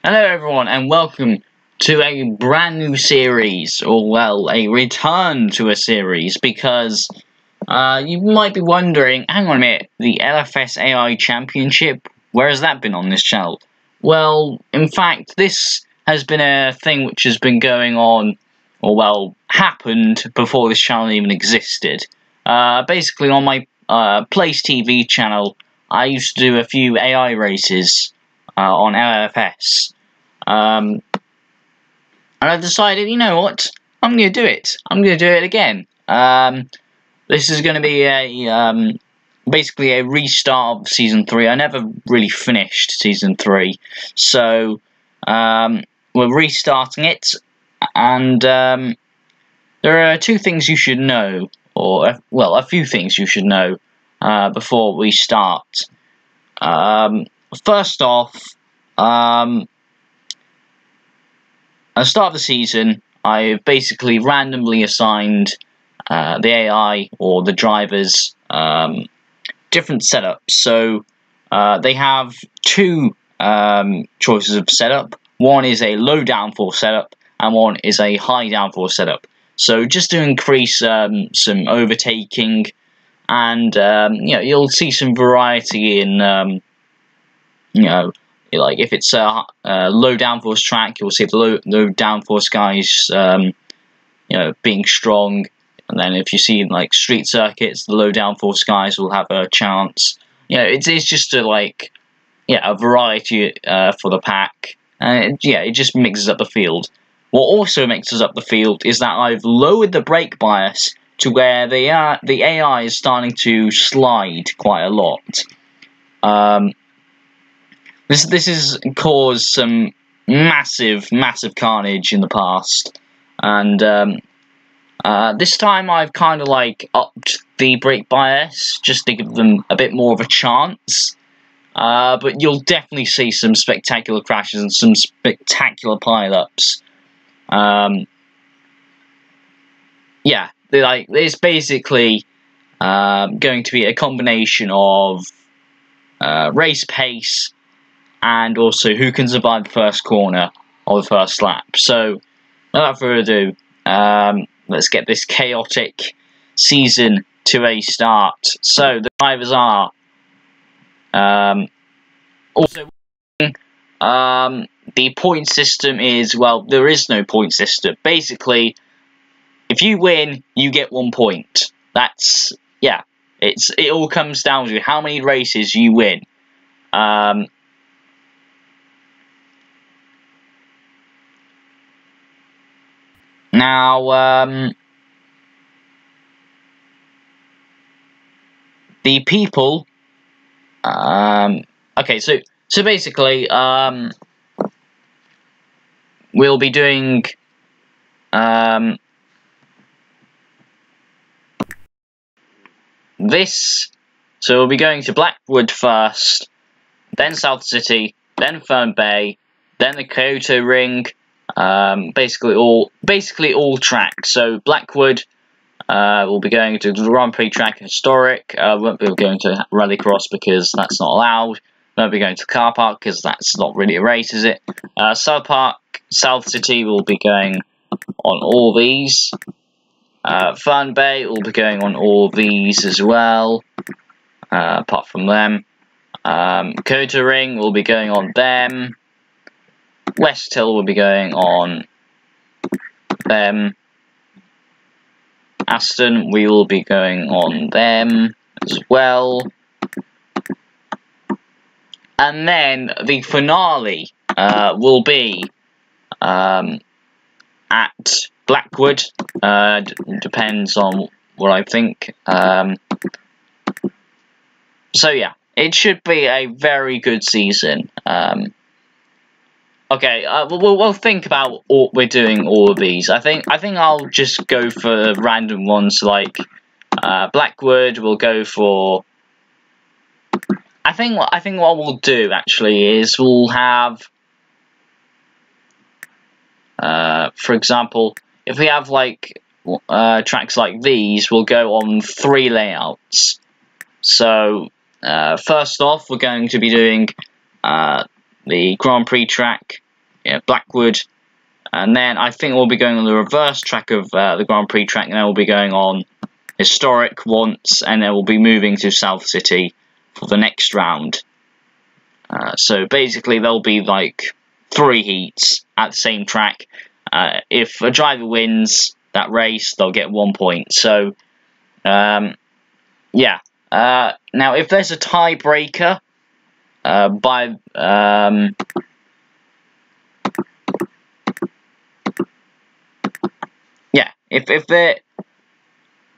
Hello everyone and welcome to a brand new series, or well, a return to a series, because you might be wondering, hang on a minute, the LFS AI Championship, where has that been on this channel? Well, in fact, this has been a thing which has been going on, or well, happened before this channel even existed. Basically on my Place TV channel, I used to do a few AI races on LFS. And I decided, you know what, I'm going to do it. I'm going to do it again. This is going to be a basically a restart of Season 3. I never really finished Season 3. So, we're restarting it. And there are two things you should know, or, well, a few things you should know before we start. First off, at the start of the season, I've basically randomly assigned the AI or the drivers different setups. So they have two choices of setup. One is a low downforce setup, and one is a high downforce setup. So just to increase some overtaking, and you'll see some variety in like if it's a low downforce track, you'll see the low downforce guys, being strong, and then if you see like street circuits, the low downforce guys will have a chance. It's just a variety for the pack. It just mixes up the field. What also mixes up the field is that I've lowered the brake bias to where the AI is starting to slide quite a lot. This has caused some massive carnage in the past, and this time I've kind of like upped the brake bias just to give them a bit more of a chance. But you'll definitely see some spectacular crashes and some spectacular pileups. It's basically going to be a combination of race pace and also who can survive the first corner or the first lap. So, without further ado, let's get this chaotic season to a start. So, the drivers are the point system is, well, there is no point system. Basically, if you win, you get 1 point. That's, it all comes down to how many races you win. Now, the people, okay, so basically, we'll be doing, this, so we'll be going to Blackwood first, then South City, then Fern Bay, then the Kyoto Ring, basically all tracks. So Blackwood, we'll be going to the Grand Prix track, Historic. Won't be going to Rallycross because that's not allowed. Won't be going to the car park because that's not really a race, is it? South City will be going on all these. Fern Bay will be going on all these as well, apart from them. Kyoto Ring will be going on them. West Hill will be going on them. Aston, we will be going on them as well. And then the finale will be at Blackwood. Depends on what I think. So yeah, it should be a very good season. Okay, we'll think about we're doing all of these. I think I'll just go for random ones like Blackwood. We'll go for. I think what we'll do actually is we'll have, for example, if we have like tracks like these, we'll go on 3 layouts. So first off, we're going to be doing the Grand Prix track Blackwood, and then I think we'll be going on the reverse track of the Grand Prix track, and then we'll be going on Historic once, and then we'll be moving to South City for the next round. So basically there'll be like 3 heats at the same track. If a driver wins that race, they'll get 1 point. So yeah. Now if there's a tiebreaker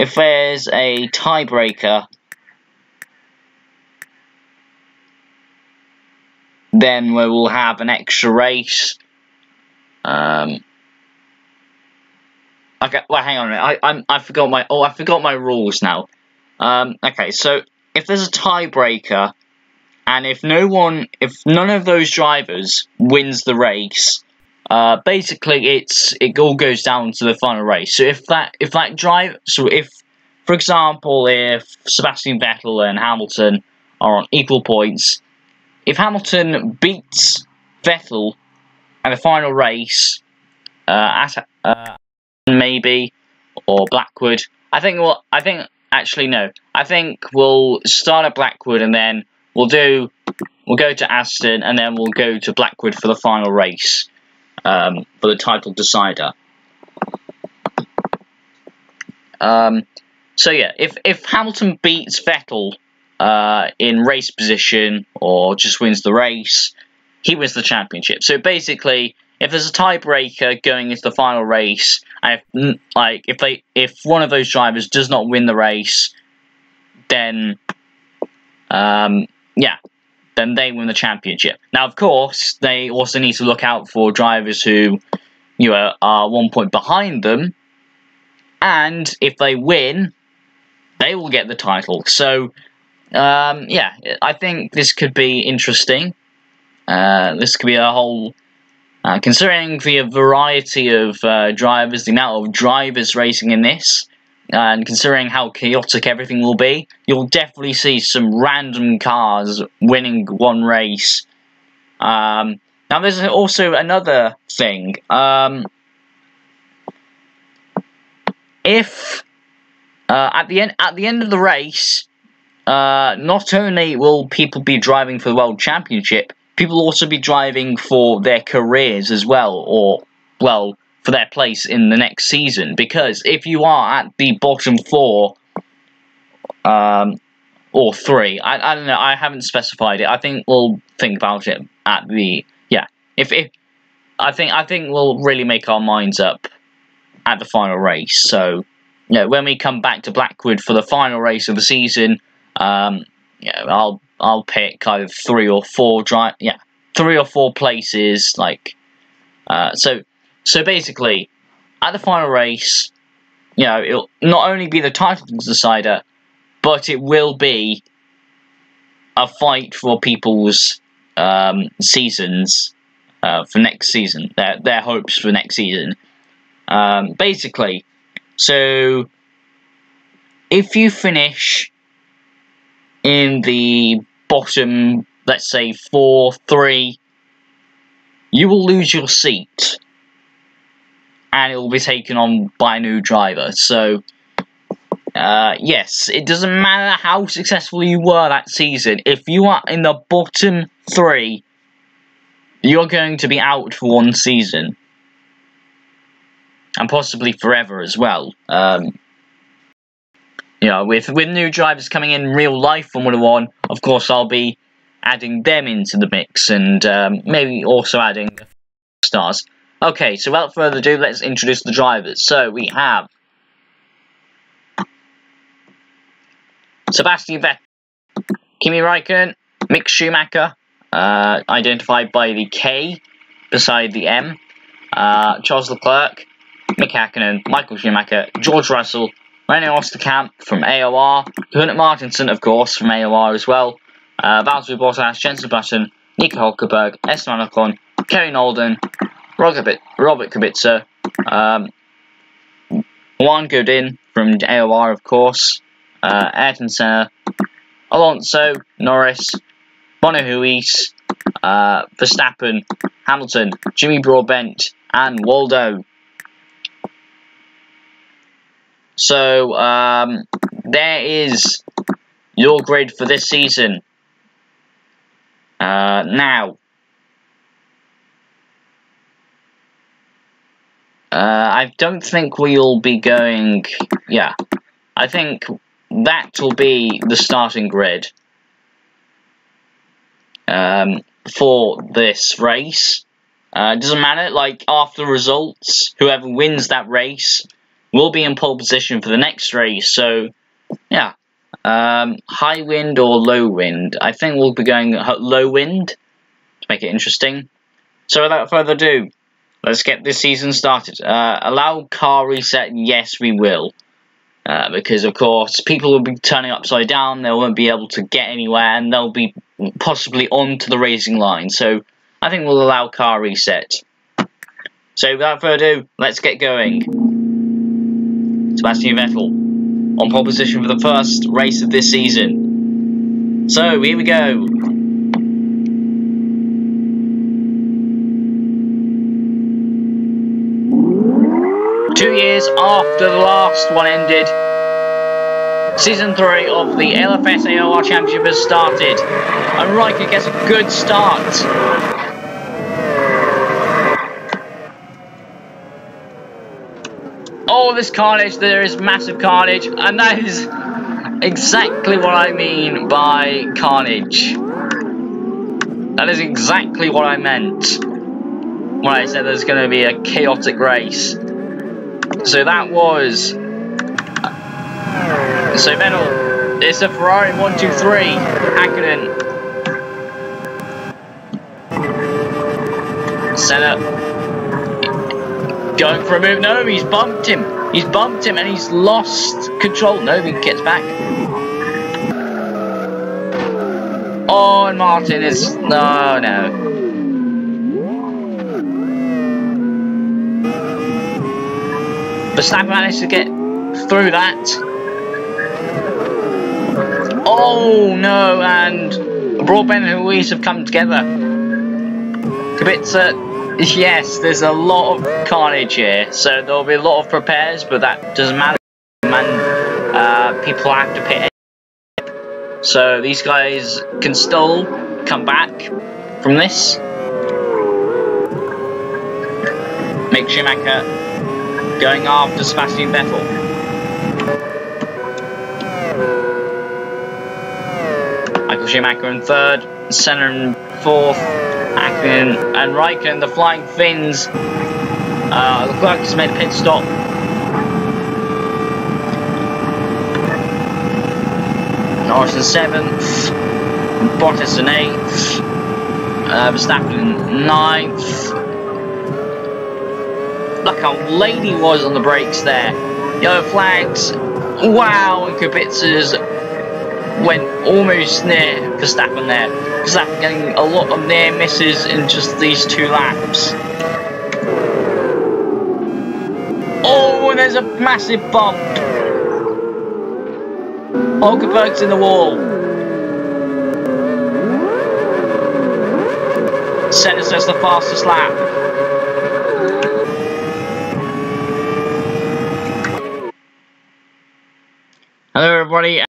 if there's a tiebreaker, then we will have an extra race. Okay, well, hang on a minute. I forgot my rules now. Okay, so if there's a tiebreaker, and if none of those drivers wins the race, basically it all goes down to the final race. So if for example, if Sebastian Vettel and Hamilton are on equal points, if Hamilton beats Vettel at the final race, maybe, or Blackwood, I think we'll start at Blackwood, and then we'll go to Aston, and then we'll go to Blackwood for the final race, for the title decider. So yeah, if Hamilton beats Vettel in race position, or just wins the race, he wins the championship. So basically, if there's a tiebreaker going into the final race, and if one of those drivers does not win the race, then then they win the championship. Now, of course, they also need to look out for drivers who are 1 point behind them, and if they win, they will get the title. So yeah, I think this could be interesting. This could be a whole, considering the variety of drivers, the amount of drivers racing in this, and considering how chaotic everything will be, you'll definitely see some random cars winning one race. Now, there's also another thing. If at the end of the race, not only will people be driving for the World Championship, people will also be driving for their careers as well, or, well, for their place in the next season. Because if you are at the bottom 4, or 3, I don't know, I haven't specified it. I think we'll think about it at the, yeah. I think we'll really make our minds up at the final race. So, when we come back to Blackwood for the final race of the season, I'll pick either 3 or 4 places, like, so basically, at the final race, it'll not only be the title decider, but it will be a fight for people's seasons for next season, their hopes for next season. Basically, so if you finish in the bottom, let's say 4, 3, you will lose your seat, and it will be taken on by a new driver. So, yes, it doesn't matter how successful you were that season. If you are in the bottom 3, you're going to be out for 1 season, and possibly forever as well. With new drivers coming in real life Formula 1, of course, I'll be adding them into the mix, and maybe also adding stars. Okay, so without further ado, let's introduce the drivers. So we have Sebastian Vettel, Kimi Räikkönen, Mick Schumacher, identified by the K beside the M, Charles Leclerc, Mick Hakkinen, Michael Schumacher, George Russell, René Osterkamp from AOR, Knut Martinsson, of course, from AOR as well, Valtteri Bottas, Jenson Button, Nico Hulkenberg, Esteban Ocon, Kerry Nolden, Robert Kubica, Juan Godin from AOR, of course, Ayrton Senna, Alonso, Norris, Bono Huis, Verstappen, Hamilton, Jimmy Broadbent, and Waldo. So, there is your grid for this season. Now, I don't think we'll be going, yeah, I think that will be the starting grid for this race. It doesn't matter, like, after the results, whoever wins that race will be in pole position for the next race. So, yeah, high wind or low wind. I think we'll be going low wind to make it interesting. So without further ado, let's get this season started. Allow car reset? Yes, we will. Because, of course, people will be turning upside down, they won't be able to get anywhere, and they'll be possibly onto the racing line. So, I think we'll allow car reset. So, without further ado, let's get going. Sebastian Vettel on pole position for the first race of this season. So, here we go. Two years after the last one ended, Season 3 of the LFS AOR Championship has started, and Riker gets a good start. Oh, this carnage, there is massive carnage, and that is exactly what I mean by carnage. That is exactly what I meant when I said there's going to be a chaotic race. So that was... So Vettel, it's a Ferrari 1-2-3, Hakkinen. Senna going for a move. No, he's bumped him. He's bumped him and he's lost control. No, he gets back. Oh, and Martin is... No. Verstappen managed to get through that. Oh no, and Broadbent and Luis have come together. Kubica, yes, there's a lot of carnage here, so there'll be a lot of repairs, but that doesn't matter. People have to pit. So these guys can still come back from this. Mick Schumacher going after Sebastian Vettel. Michael Schumacher in third, Senna in fourth, Hakkinen and Raikkonen, the Flying Finns. Leclerc has made a pit stop. Norris in seventh, Bottas in eighth, Verstappen in ninth. Look how late he was on the brakes there. Yellow flags. Wow, and Kubica's went almost near Verstappen there. Verstappen getting a lot of near misses in just these 2 laps. Oh, and there's a massive bump. Hulkenberg's in the wall. Senna says the fastest lap. Hello everybody.